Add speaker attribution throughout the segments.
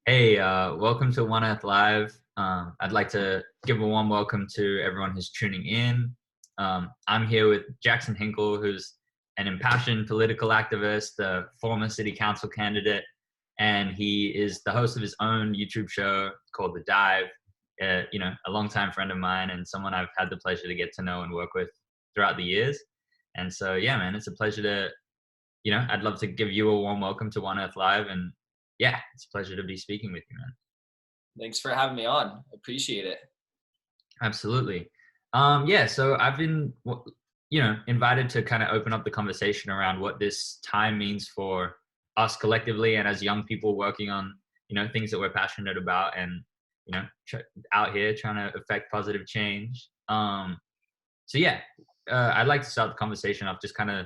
Speaker 1: Hey, welcome to One Earth Live. I'd like to give a warm welcome to everyone who's tuning in. I'm here with Jackson Hinkle, who's an impassioned political activist, a former city council candidate, and he is the host of his own YouTube show called The Dive. A longtime friend of mine and someone I've had the pleasure to get to know and work with throughout the years. And so, yeah, man, it's a pleasure to, I'd love to give you a warm welcome to One Earth Live. And yeah, it's a pleasure to be speaking with you, man.
Speaker 2: Thanks for having me on. Appreciate it.
Speaker 1: Absolutely. Yeah, so I've been, invited to kind of open up the conversation around what this time means for us collectively and as young people working on, things that we're passionate about and, out here trying to affect positive change. So yeah, I'd like to start the conversation off just kind of,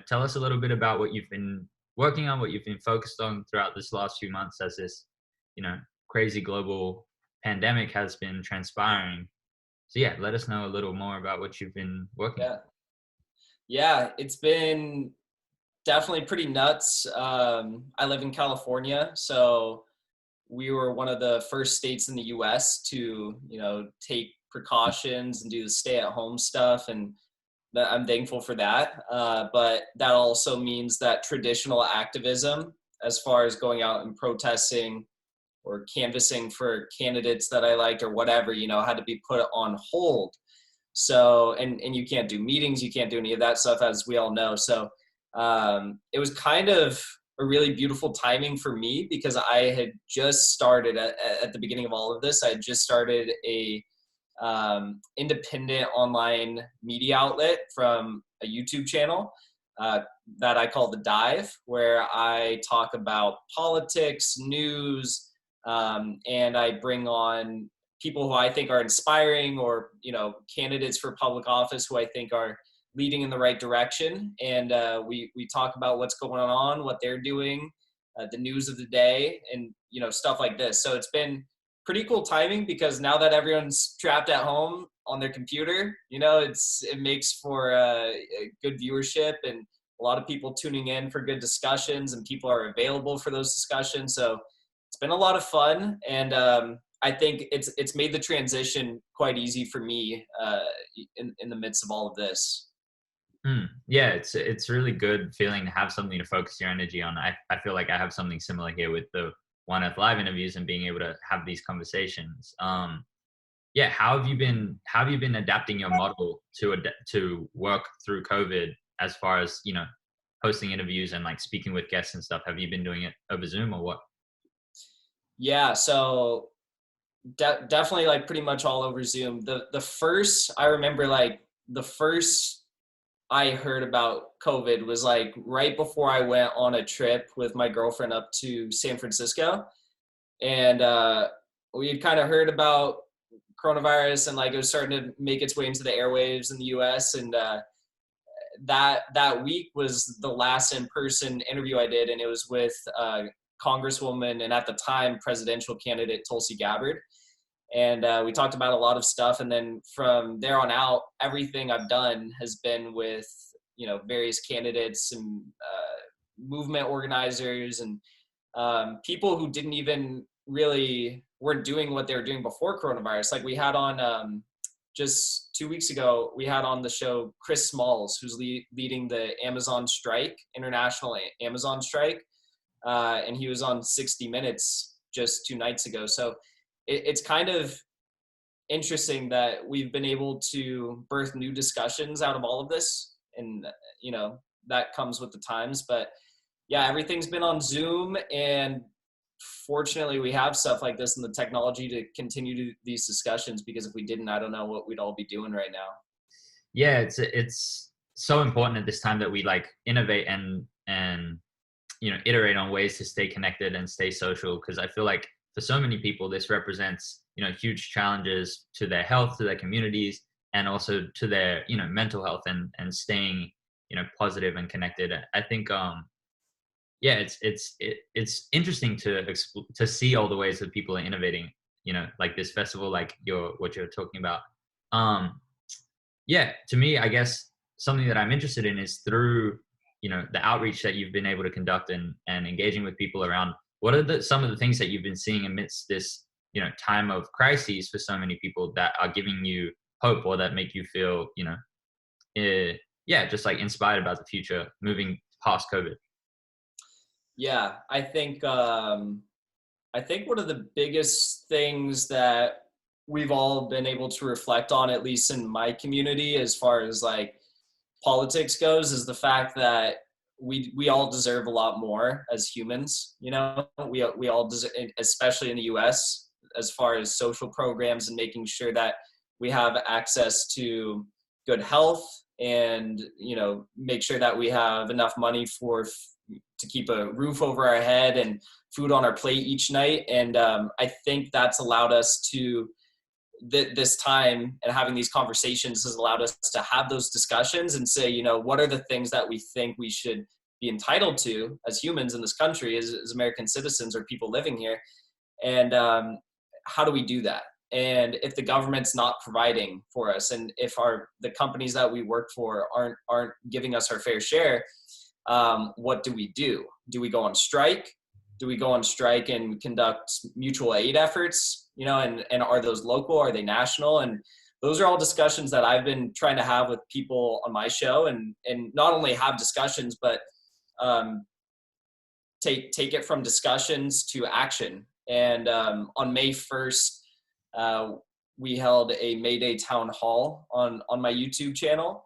Speaker 1: tell us a little bit about what you've been working on, what you've been focused on throughout this last few months as this, crazy global pandemic has been transpiring. So yeah, let us know a little more about what you've been working
Speaker 2: Yeah. Yeah, it's been definitely pretty nuts. I live in California, so we were one of the first states in the US to, take precautions and do the stay at home stuff. And I'm thankful for that. But that also means that traditional activism, as far as going out and protesting or canvassing for candidates that I liked or whatever, had to be put on hold. So, and you can't do meetings, you can't do any of that stuff, as we all know. So it was kind of a really beautiful timing for me because I had just started at the beginning of all of this. I had just started a independent online media outlet from a YouTube channel that I call The Dive, where I talk about politics, news, and I bring on people who I think are inspiring or, candidates for public office who I think are leading in the right direction. And we talk about what's going on, what they're doing, the news of the day, and, stuff like this. So it's been pretty cool timing because now that everyone's trapped at home on their computer, it makes for a good viewership and a lot of people tuning in for good discussions, and people are available for those discussions. So it's been a lot of fun, and I think it's made the transition quite easy for me in the midst of all of this.
Speaker 1: Yeah, it's really good feeling to have something to focus your energy on. I feel like I have something similar here with the One Earth Live interviews and being able to have these conversations. Yeah, how have you been adapting your model to work through COVID as far as hosting interviews and like speaking with guests and stuff? Have you been doing it over Zoom or what?
Speaker 2: Yeah, so definitely like pretty much all over Zoom. The first I remember, like the first I heard about COVID was like right before I went on a trip with my girlfriend up to San Francisco, and we had kind of heard about coronavirus and like it was starting to make its way into the airwaves in the U.S. And that week was the last in-person interview I did, and it was with Congresswoman and at the time presidential candidate Tulsi Gabbard. And we talked about a lot of stuff. And then from there on out, everything I've done has been with, various candidates and movement organizers and people who didn't even really weren't doing what they were doing before coronavirus. Like we had on just 2 weeks ago, we had on the show Chris Smalls, who's leading the Amazon strike, international Amazon strike. And he was on 60 Minutes just 2 nights ago. So it's kind of interesting that we've been able to birth new discussions out of all of this. And, that comes with the times. But yeah, everything's been on Zoom. And fortunately, we have stuff like this and the technology to continue these discussions, because if we didn't, I don't know what we'd all be doing right now.
Speaker 1: Yeah, it's so important at this time that we like innovate and iterate on ways to stay connected and stay social, because I feel like for so many people this represents huge challenges to their health, to their communities, and also to their mental health and staying positive and connected. I think yeah, it's interesting to see all the ways that people are innovating, like this festival, like what you're talking about. Yeah, to me, I guess something that I'm interested in is through the outreach that you've been able to conduct and engaging with people around what are some of the things that you've been seeing amidst this, time of crises for so many people that are giving you hope or that make you feel, just like inspired about the future moving past COVID?
Speaker 2: Yeah, I think one of the biggest things that we've all been able to reflect on, at least in my community, as far as like politics goes, is the fact that we all deserve a lot more as humans. We all deserve, especially in the U.S., as far as social programs and making sure that we have access to good health and make sure that we have enough money to keep a roof over our head and food on our plate each night. And I think that's allowed us to this time, and having these conversations has allowed us to have those discussions and say, what are the things that we think we should be entitled to as humans in this country, as American citizens or people living here, and how do we do that? And if the government's not providing for us, and if the companies that we work for aren't giving us our fair share, what do we do? Do we go on strike? Do we go on strike and conduct mutual aid efforts? And are those local? Are they national? And those are all discussions that I've been trying to have with people on my show, and not only have discussions, but take it from discussions to action. And on May 1st, we held a May Day town hall on my YouTube channel.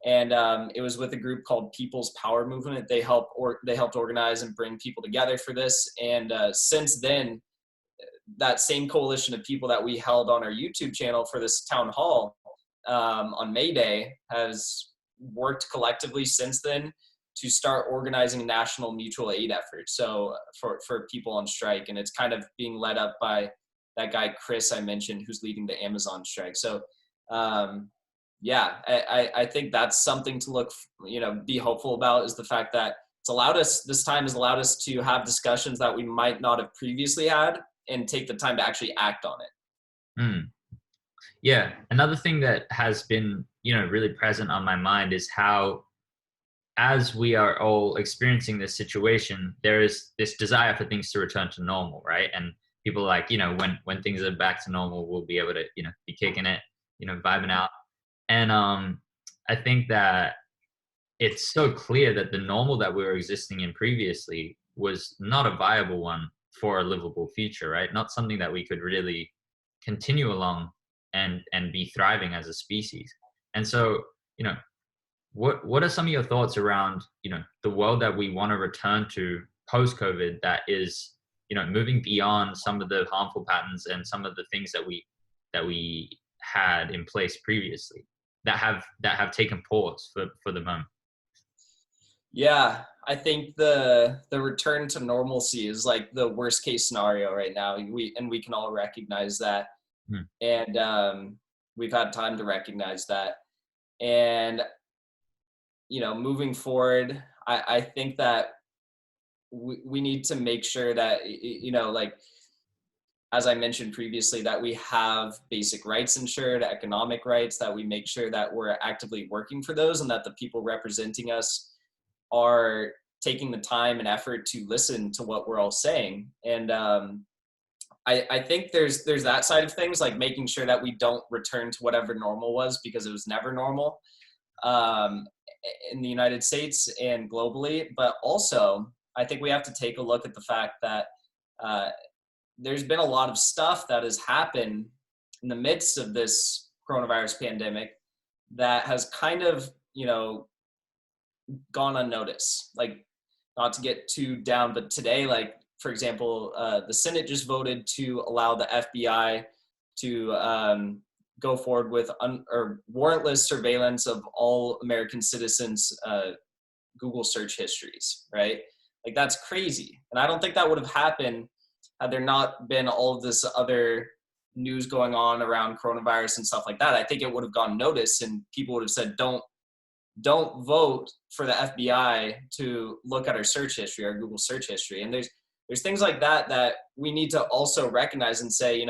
Speaker 2: And it was with a group called People's Power Movement. They helped organize and bring people together for this. And since then, that same coalition of people that we held on our YouTube channel for this town hall on May Day has worked collectively since then to start organizing national mutual aid efforts. So for people on strike, and it's kind of being led up by that guy Chris I mentioned, who's leading the Amazon strike. So I think that's something to be hopeful about, is the fact that this time has allowed us to have discussions that we might not have previously had, and take the time to actually act on it.
Speaker 1: Yeah. Another thing that has been, really present on my mind is how, as we are all experiencing this situation, there is this desire for things to return to normal, right? And people are like, when things are back to normal, we'll be able to, be kicking it, vibing out. And I think that it's so clear that the normal that we were existing in previously was not a viable one for a livable future, right? Not something that we could really continue along and be thriving as a species. And so, what are some of your thoughts around, the world that we want to return to post-COVID that is, moving beyond some of the harmful patterns and some of the things that we had in place previously that have taken pause for the moment?
Speaker 2: Yeah, I think the return to normalcy is like the worst case scenario right now. We can all recognize that. And we've had time to recognize that. And moving forward, I think that we need to make sure that, as I mentioned previously, that we have basic rights ensured, economic rights, that we make sure that we're actively working for those, and that the people representing us are taking the time and effort to listen to what we're all saying. And I think there's that side of things, like making sure that we don't return to whatever normal was, because it was never normal in the United States and globally. But also, I think we have to take a look at the fact that there's been a lot of stuff that has happened in the midst of this coronavirus pandemic that has kind of, gone unnoticed. Like, not to get too down, but today, like, for example, the Senate just voted to allow the FBI to go forward with warrantless surveillance of all American citizens' Google search histories, right? Like, that's crazy. And I don't think that would have happened had there not been all of this other news going on around coronavirus and stuff like that. I think it would have gone noticed, and people would have said, don't vote for the FBI to look at our search history, our Google search history. And there's things like that we need to also recognize and say,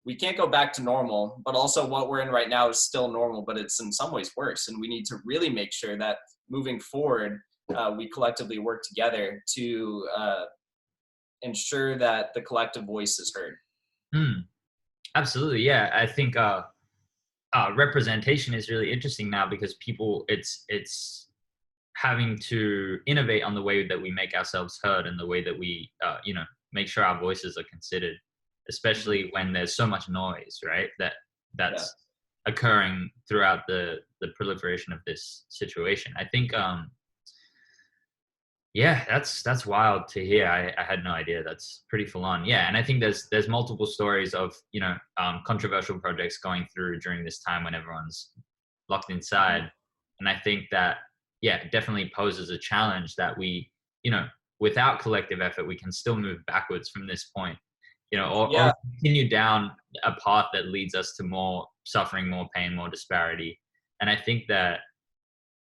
Speaker 2: we can't go back to normal, but also what we're in right now is still normal, but it's in some ways worse. And we need to really make sure that moving forward, we collectively work together to ensure that the collective voice is heard.
Speaker 1: Absolutely. Yeah. I think representation is really interesting now because people, it's having to innovate on the way that we make ourselves heard and the way that we, make sure our voices are considered, especially when there's so much noise, right? That's occurring throughout the proliferation of this situation. I think, yeah, that's wild to hear. I had no idea. That's pretty full on. Yeah, and I think there's multiple stories of controversial projects going through during this time when everyone's locked inside, and I think that it definitely poses a challenge that we without collective effort we can still move backwards from this point, or continue down a path that leads us to more suffering, more pain, more disparity, and I think that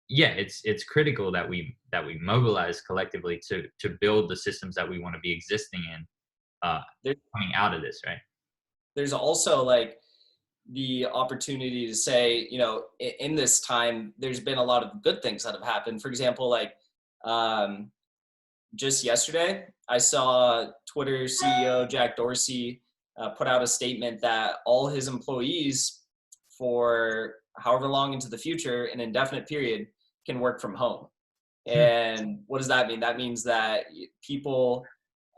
Speaker 1: it's critical that we mobilize collectively to build the systems that we want to be existing in coming out of this, right?
Speaker 2: There's also like the opportunity to say, in this time, there's been a lot of good things that have happened. For example, like just yesterday, I saw Twitter CEO Jack Dorsey put out a statement that all his employees for however long into the future, an indefinite period, can work from home. And what does that mean? That means that people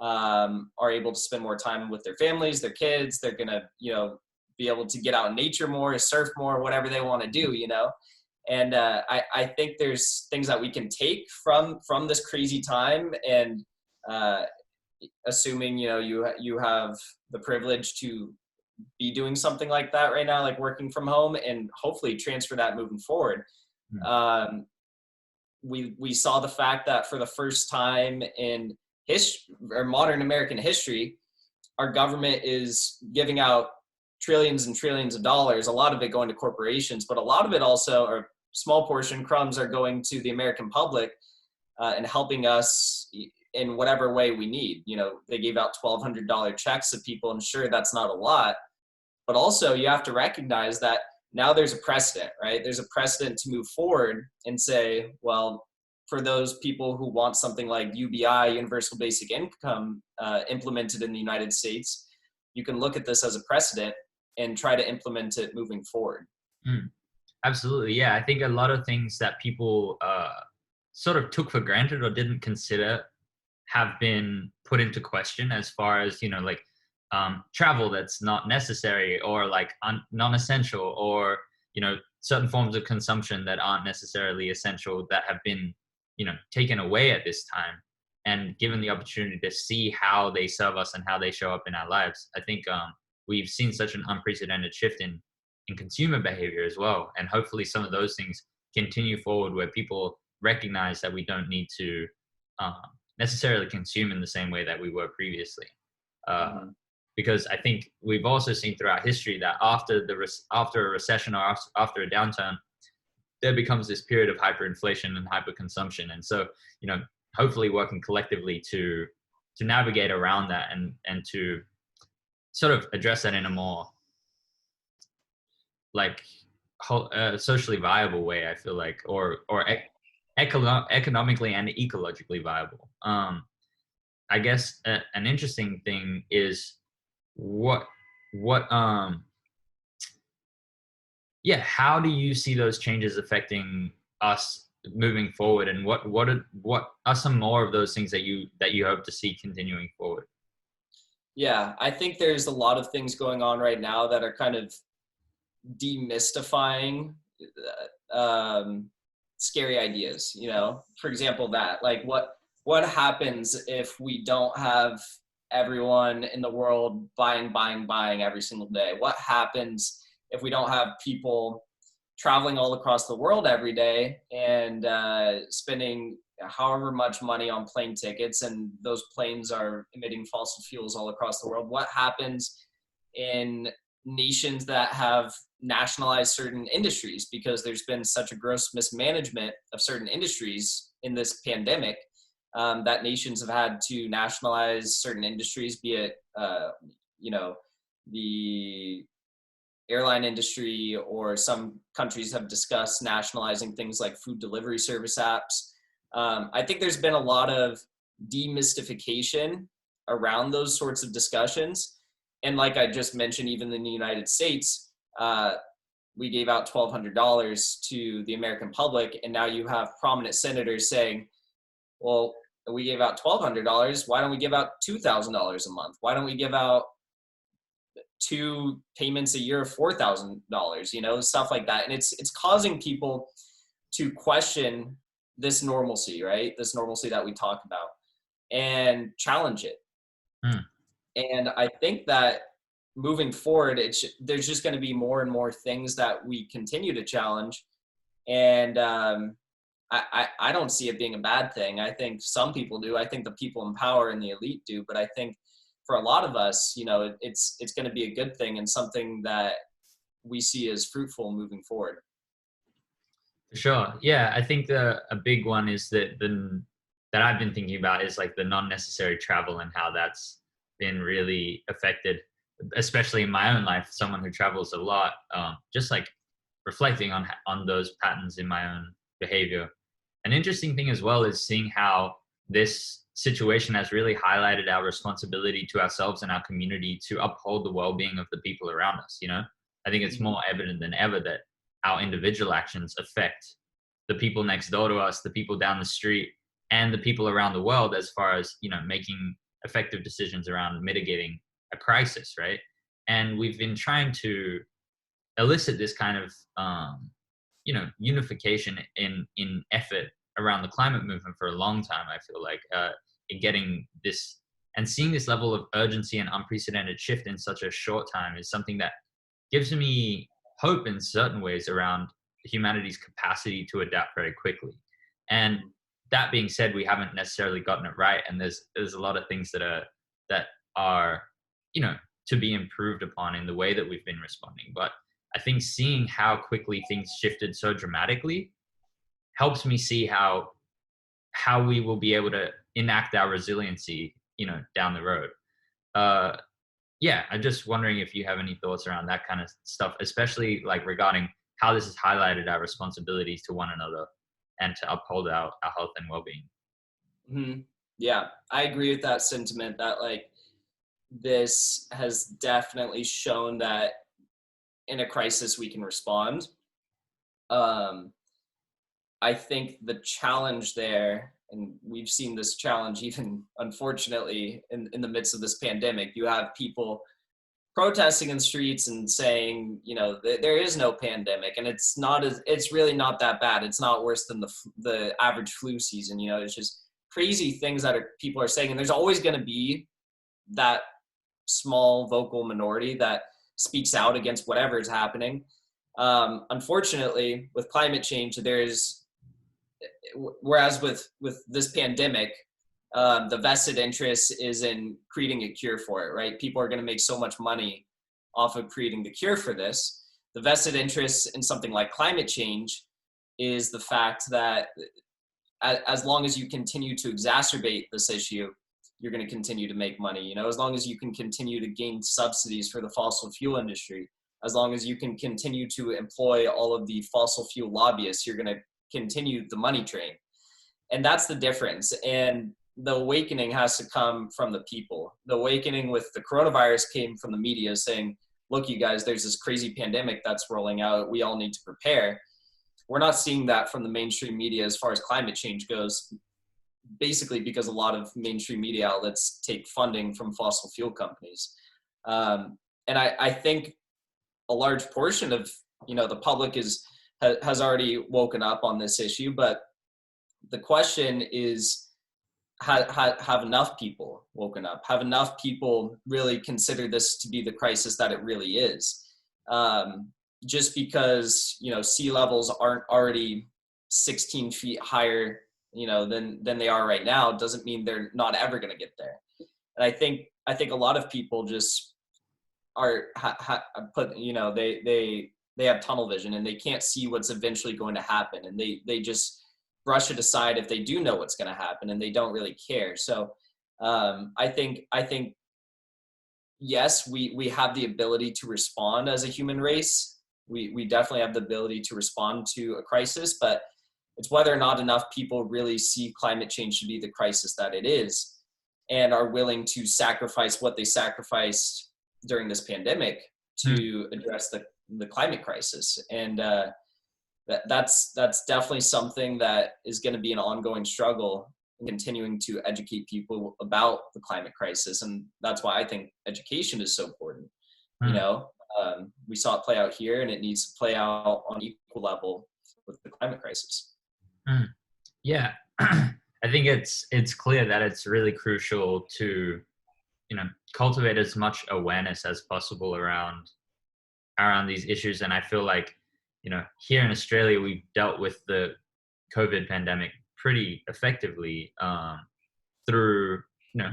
Speaker 2: are able to spend more time with their families, their kids. They're going to, be able to get out in nature more, surf more, whatever they want to do, And I think there's things that we can take from this crazy time, and assuming, you have the privilege to be doing something like that right now, like working from home, and hopefully transfer that moving forward. We saw the fact that for the first time in history or modern American history, our government is giving out trillions and trillions of dollars, a lot of it going to corporations, but a lot of it also, or small portion crumbs, are going to the American public and helping us in whatever way we need. They gave out $1,200 checks to people, and sure, that's not a lot, but also you have to recognize that now there's a precedent, right? There's a precedent to move forward and say, well, for those people who want something like UBI, Universal Basic Income, implemented in the United States, you can look at this as a precedent and try to implement it moving forward.
Speaker 1: Absolutely. Yeah. I think a lot of things that people sort of took for granted or didn't consider have been put into question, as far as, travel that's not necessary, or like non-essential, or, certain forms of consumption that aren't necessarily essential, that have been, taken away at this time, and given the opportunity to see how they serve us and how they show up in our lives. I think we've seen such an unprecedented shift in consumer behavior as well. And hopefully some of those things continue forward, where people recognize that we don't need to necessarily consume in the same way that we were previously. Because I think we've also seen throughout history that after a recession or after a downturn, there becomes this period of hyperinflation and hyperconsumption. And so, hopefully working collectively to navigate around that and to sort of address that in a more like socially viable way, I feel like, or economically and ecologically viable. I guess an interesting thing is how do you see those changes affecting us moving forward, and what are some more of those things that you hope to see continuing forward?
Speaker 2: Yeah, I think there's a lot of things going on right now that are kind of demystifying scary ideas. For example, that like what happens if we don't have everyone in the world buying every single day? What happens if we don't have people traveling all across the world every day and spending however much money on plane tickets, and those planes are emitting fossil fuels all across the world? What happens in nations that have nationalized certain industries because there's been such a gross mismanagement of certain industries in this pandemic, that nations have had to nationalize certain industries, be it, the airline industry, or some countries have discussed nationalizing things like food delivery service apps. I think there's been a lot of demystification around those sorts of discussions. And like I just mentioned, even in the United States, we gave out $1,200 to the American public, and now you have prominent senators saying, well, we gave out $1,200, why don't we give out $2,000 a month? Why don't we give out 2 payments a year of $4,000, you know, stuff like that. And it's causing people to question this normalcy, right? This normalcy that we talk about, and challenge it. And I think that moving forward, there's just going to be more and more things that we continue to challenge. And I don't see it being a bad thing. I think some people do. I think the people in power and the elite do. But I think for a lot of us, you know, it's going to be a good thing and something that we see as fruitful moving forward.
Speaker 1: For sure. Yeah, I think a big one is that I've been thinking about is like the non-necessary travel and how that's been really affected, especially in my own life, someone who travels a lot, just like reflecting on those patterns in my own behavior. An interesting thing as well is seeing how this situation has really highlighted our responsibility to ourselves and our community to uphold the well-being of the people around us. You know, I think it's more evident than ever that our individual actions affect the people next door to us, the people down the street, and the people around the world, as far as, you know, making effective decisions around mitigating a crisis, right? And we've been trying to elicit this kind of, you know, unification in effort around the climate movement for a long time. I feel like in getting this and seeing this level of urgency and unprecedented shift in such a short time is something that gives me hope in certain ways around humanity's capacity to adapt very quickly. And that being said, we haven't necessarily gotten it right, and there's a lot of things that are you know, to be improved upon in the way that we've been responding. But I think seeing how quickly things shifted so dramatically helps me see how we will be able to enact our resiliency, you know, down the road. Yeah, I'm just wondering if you have any thoughts around that kind of stuff, especially like regarding how this has highlighted our responsibilities to one another and to uphold our health and well-being.
Speaker 2: Mm-hmm. Yeah, I agree with that sentiment that like this has definitely shown that in a crisis we can respond. I think the challenge there, and we've seen this challenge even unfortunately in the midst of this pandemic, you have people protesting in the streets and saying, you know, there is no pandemic, and it's really not that bad. It's not worse than the average flu season. You know, it's just crazy things that people are saying, and there's always going to be that small vocal minority that speaks out against whatever is happening. Unfortunately, with climate change, whereas with this pandemic, the vested interest is in creating a cure for it, right? People are going to make so much money off of creating the cure for this. The vested interest in something like climate change is the fact that as long as you continue to exacerbate this issue, you're going to continue to make money. You know, as long as you can continue to gain subsidies for the fossil fuel industry, as long as you can continue to employ all of the fossil fuel lobbyists, you're going to continue the money train. And that's the difference. And the awakening has to come from the people. The awakening with the coronavirus came from the media saying, look, you guys, there's this crazy pandemic that's rolling out. We all need to prepare. We're not seeing that from the mainstream media as far as climate change goes, basically because a lot of mainstream media outlets take funding from fossil fuel companies. And I think a large portion of, you know, the public has already woken up on this issue, but the question is, have enough people woken up? Have enough people really consider this to be the crisis that it really is? Just because, you know, sea levels aren't already 16 feet higher, you know, than they are right now, doesn't mean they're not ever going to get there. And I think a lot of people just are you know, they have tunnel vision and they can't see what's eventually going to happen, and they just brush it aside if they do know what's going to happen, and they don't really care. So I think yes, we have the ability to respond as a human race. We definitely have the ability to respond to a crisis, but it's whether or not enough people really see climate change to be the crisis that it is. and are willing to sacrifice what they sacrificed during this pandemic to address the climate crisis. And that's definitely something that is going to be an ongoing struggle, continuing to educate people about the climate crisis. And that's why I think education is so important. You know, we saw it play out here, and it needs to play out on equal level with the climate crisis.
Speaker 1: Yeah. I think it's clear that it's really crucial to, you know, cultivate as much awareness as possible around these issues. And I feel like, you know, here in Australia, we've dealt with the COVID pandemic pretty effectively through, you know,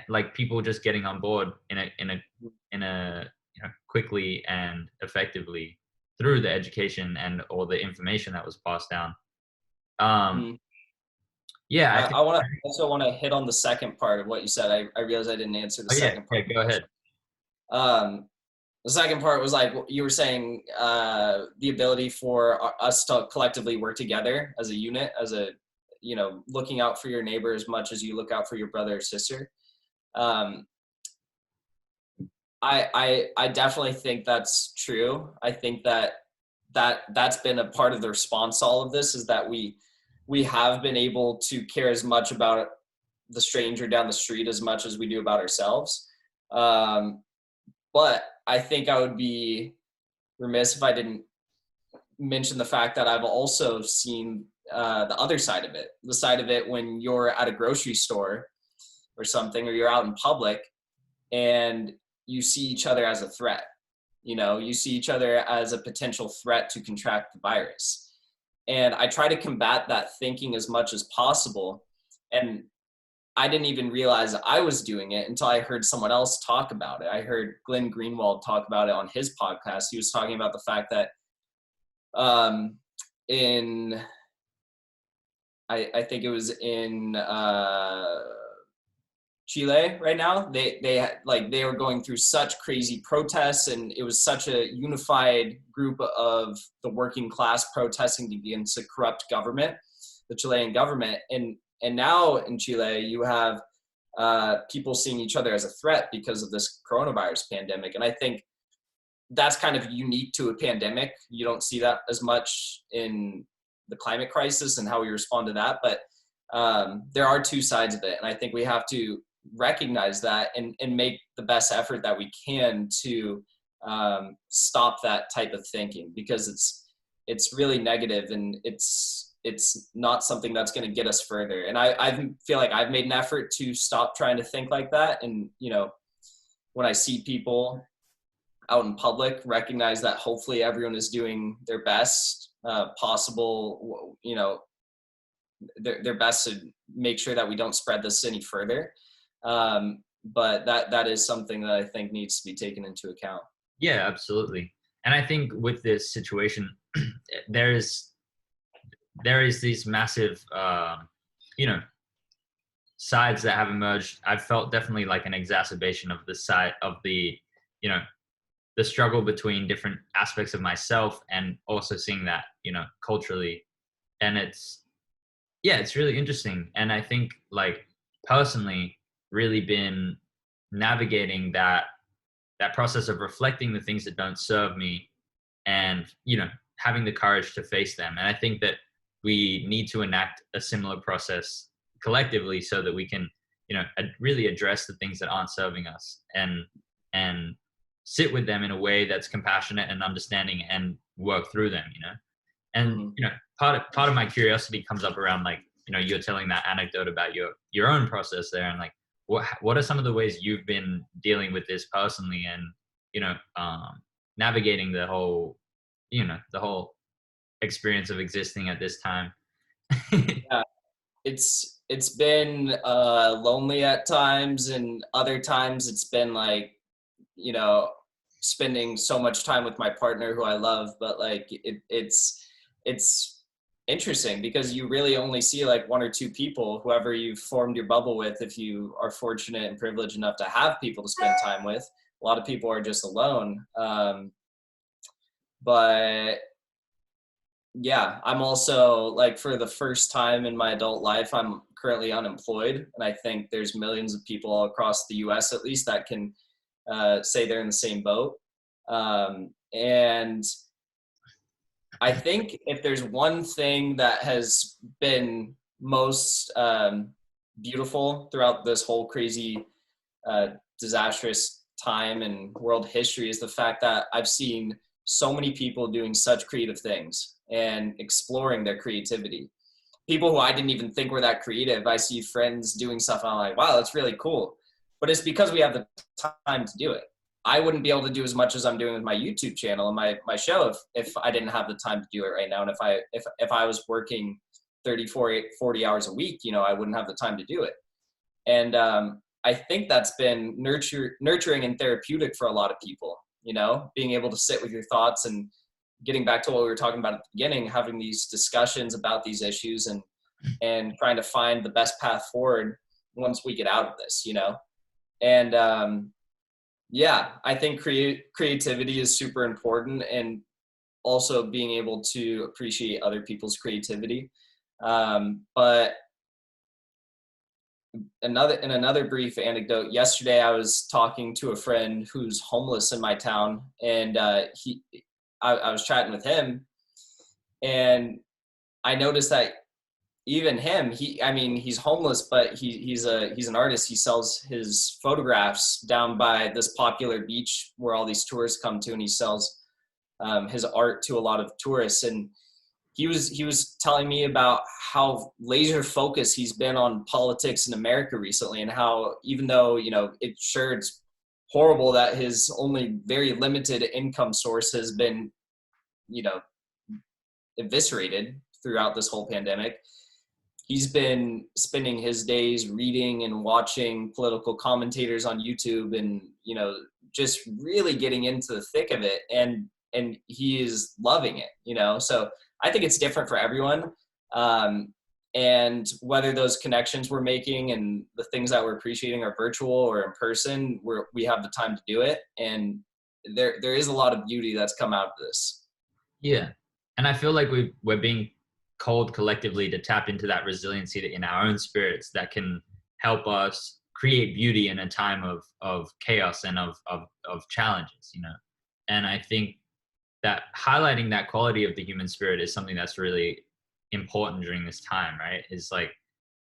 Speaker 1: like people just getting on board in a you know, quickly and effectively through the education and all the information that was passed down. Yeah,
Speaker 2: I also want to hit on the second part of what you said. I realized I didn't answer the second part.
Speaker 1: Go ahead.
Speaker 2: The second part was like you were saying, the ability for us to collectively work together as a unit, as a, you know, looking out for your neighbor as much as you look out for your brother or sister. I definitely think that's true. I think that's been a part of the response to all of this, is that we have been able to care as much about the stranger down the street as much as we do about ourselves. But I think I would be remiss if I didn't mention the fact that I've also seen the other side of it. The side of it when you're at a grocery store or something, or you're out in public and you see each other as a threat. You know, you see each other as a potential threat to contract the virus. And I try to combat that thinking as much as possible. And I didn't even realize I was doing it until I heard someone else talk about it. I heard Glenn Greenwald talk about it on his podcast. He was talking about the fact that I think it was in Chile right now. They were going through such crazy protests, and it was such a unified group of the working class protesting against the corrupt government, the Chilean government. And now in Chile, you have people seeing each other as a threat because of this coronavirus pandemic. And I think that's kind of unique to a pandemic. You don't see that as much in the climate crisis and how we respond to that. But there are two sides of it. And I think we have to recognize that and make the best effort that we can to stop that type of thinking, because it's really negative, and it's not something that's going to get us further. And I feel like I've made an effort to stop trying to think like that. And, you know, when I see people out in public, recognize that hopefully everyone is doing their best possible, you know, their best to make sure that we don't spread this any further. But that is something that I think needs to be taken into account.
Speaker 1: Yeah, absolutely. And I think with this situation, there is these massive, you know, sides that have emerged. I've felt definitely like an exacerbation of the side of the, you know, the struggle between different aspects of myself, and also seeing that, you know, culturally. And it's really interesting. And I think, like, personally, really been navigating that process of reflecting the things that don't serve me, and, you know, having the courage to face them. And I think that we need to enact a similar process collectively so that we can, you know, really address the things that aren't serving us, and sit with them in a way that's compassionate and understanding, and work through them, you know. And, you know, part of my curiosity comes up around, like, you know, you're telling that anecdote about your own process there, and like, what are some of the ways you've been dealing with this personally, and, you know, navigating the whole experience of existing at this time?
Speaker 2: Yeah, it's been lonely at times, and other times it's been like, you know, spending so much time with my partner who I love. But like it's interesting because you really only see like one or two people, whoever you've formed your bubble with, if you are fortunate and privileged enough to have people to spend time with. A lot of people are just alone. But yeah, I'm also like, for the first time in my adult life, I'm currently unemployed. And I think there's millions of people all across the US at least that can say they're in the same boat. And I think if there's one thing that has been most beautiful throughout this whole crazy, disastrous time in world history, is the fact that I've seen so many people doing such creative things and exploring their creativity. People who I didn't even think were that creative, I see friends doing stuff and I'm like, wow, that's really cool. But it's because we have the time to do it. I wouldn't be able to do as much as I'm doing with my YouTube channel and my show if I didn't have the time to do it right now. And if I was working 40 hours a week, you know, I wouldn't have the time to do it. And I think that's been nurturing and therapeutic for a lot of people, you know, being able to sit with your thoughts and getting back to what we were talking about at the beginning, having these discussions about these issues and trying to find the best path forward once we get out of this, you know? And yeah, I think creativity is super important, and also being able to appreciate other people's creativity. But another brief anecdote, yesterday I was talking to a friend who's homeless in my town, and I was chatting with him, and I noticed that even him, he's homeless, but he's an artist. He sells his photographs down by this popular beach where all these tourists come to, and he sells his art to a lot of tourists. And he was telling me about how laser focused he's been on politics in America recently, and how, even though, you know, it's horrible that his only very limited income source has been, you know, eviscerated throughout this whole pandemic, he's been spending his days reading and watching political commentators on YouTube, and, you know, just really getting into the thick of it. And he is loving it, you know? So I think it's different for everyone. And whether those connections we're making and the things that we're appreciating are virtual or in person, we have the time to do it. And there is a lot of beauty that's come out of this.
Speaker 1: Yeah. And I feel like we're being called collectively to tap into that resiliency in our own spirits that can help us create beauty in a time of chaos and of challenges, you know? And I think that highlighting that quality of the human spirit is something that's really important during this time, right? Is like,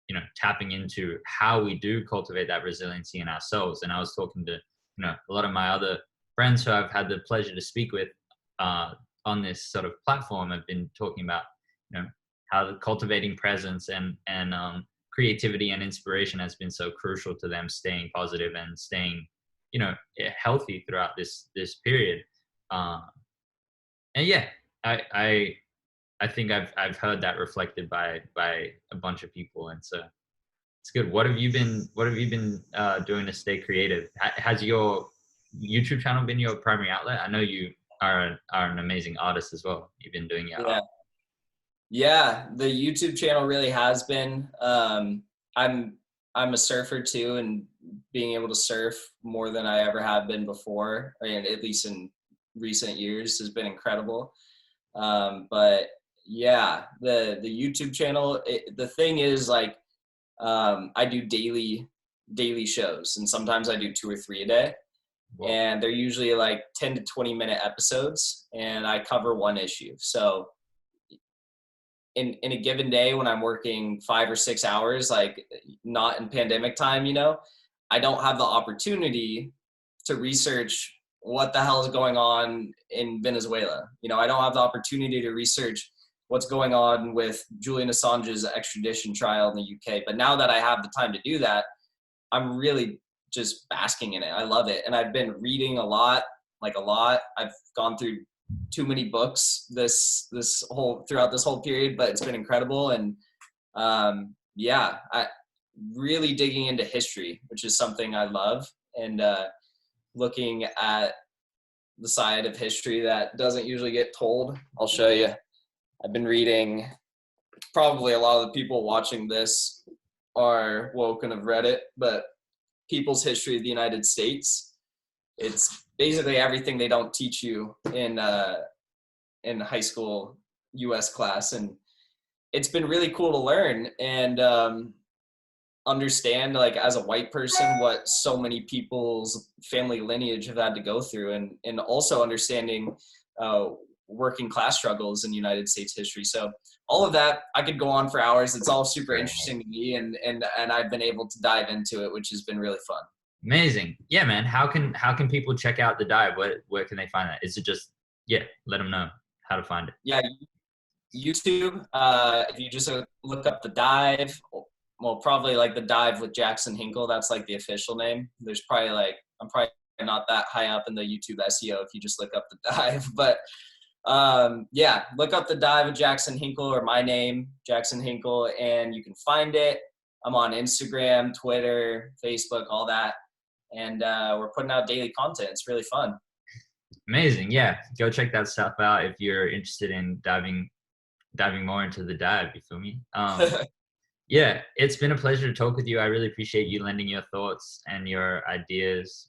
Speaker 1: you know, tapping into how we do cultivate that resiliency in ourselves. And I was talking to, you know, a lot of my other friends who I've had the pleasure to speak with on this sort of platform have been talking about, you know, how cultivating presence and creativity and inspiration has been so crucial to them staying positive and staying, you know, healthy throughout this period. And yeah, I think I've heard that reflected by a bunch of people, and so it's good. What have you been doing to stay creative? Has your YouTube channel been your primary outlet? I know you are an amazing artist as well. You've been doing your art.
Speaker 2: Yeah, the YouTube channel really has been. I'm a surfer too, and being able to surf more than I ever have been before, and at least in recent years, has been incredible. But yeah, the YouTube channel, the thing is, like, I do daily shows, and sometimes I do 2 or 3 a day. Whoa. And they're usually like 10 to 20-minute episodes, and I cover one issue. So in a given day, when I'm working 5 or 6 hours, like not in pandemic time, you know, I don't have the opportunity to research what the hell is going on in Venezuela. You know, I don't have the opportunity to research what's going on with Julian Assange's extradition trial in the UK. But now that I have the time to do that, I'm really just basking in it. I love it. And I've been reading a lot. I've gone through too many books throughout this whole period, but it's been incredible. And yeah, I really digging into history, which is something I love, and looking at the side of history that doesn't usually get told. I'll show you. I've been reading, probably a lot of the people watching this are woke and have read it, but People's History of the United States. It's basically everything they don't teach you in high school US class, and it's been really cool to learn and understand, like, as a white person, what so many people's family lineage have had to go through, and also understanding working class struggles in United States history. So all of that, I could go on for hours. It's all super interesting to me, and I've been able to dive into it, which has been really fun.
Speaker 1: Amazing. Yeah, man. How can people check out the dive? Where can they find that? Is it just, yeah, let them know how to find it.
Speaker 2: Yeah, YouTube. If you just look up the dive, well, probably like the dive with Jackson Hinkle. That's like the official name. There's probably like, I'm probably not that high up in the YouTube SEO if you just look up the dive, but yeah, look up the dive with Jackson Hinkle, or my name, Jackson Hinkle, and you can find it. I'm on Instagram, Twitter, Facebook, all that. And we're putting out daily content. It's really fun.
Speaker 1: Amazing. Yeah. Go check that stuff out if you're interested in diving more into the dive. You feel me? Yeah, it's been a pleasure to talk with you. I really appreciate you lending your thoughts and your ideas.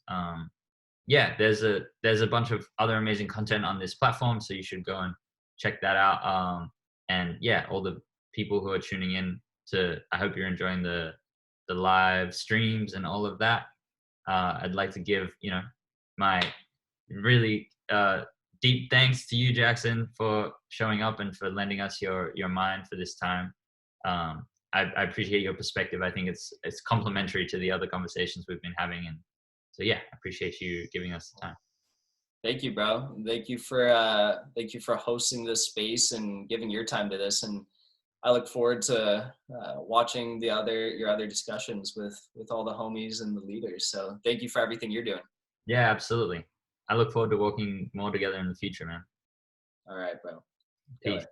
Speaker 1: Yeah, there's a bunch of other amazing content on this platform, so you should go and check that out. And yeah, all the people who are tuning in I hope you're enjoying the live streams and all of that. I'd like to give, my really deep thanks to you, Jackson, for showing up and for lending us your mind for this time. I appreciate your perspective. I think it's complementary to the other conversations we've been having, and so yeah, I appreciate you giving us the time.
Speaker 2: Thank you, bro. Thank you for hosting this space and giving your time to this. And I look forward to watching your other discussions with all the homies and the leaders. So thank you for everything you're doing.
Speaker 1: Yeah, absolutely. I look forward to working more together in the future, man.
Speaker 2: All right, bro.
Speaker 1: Peace.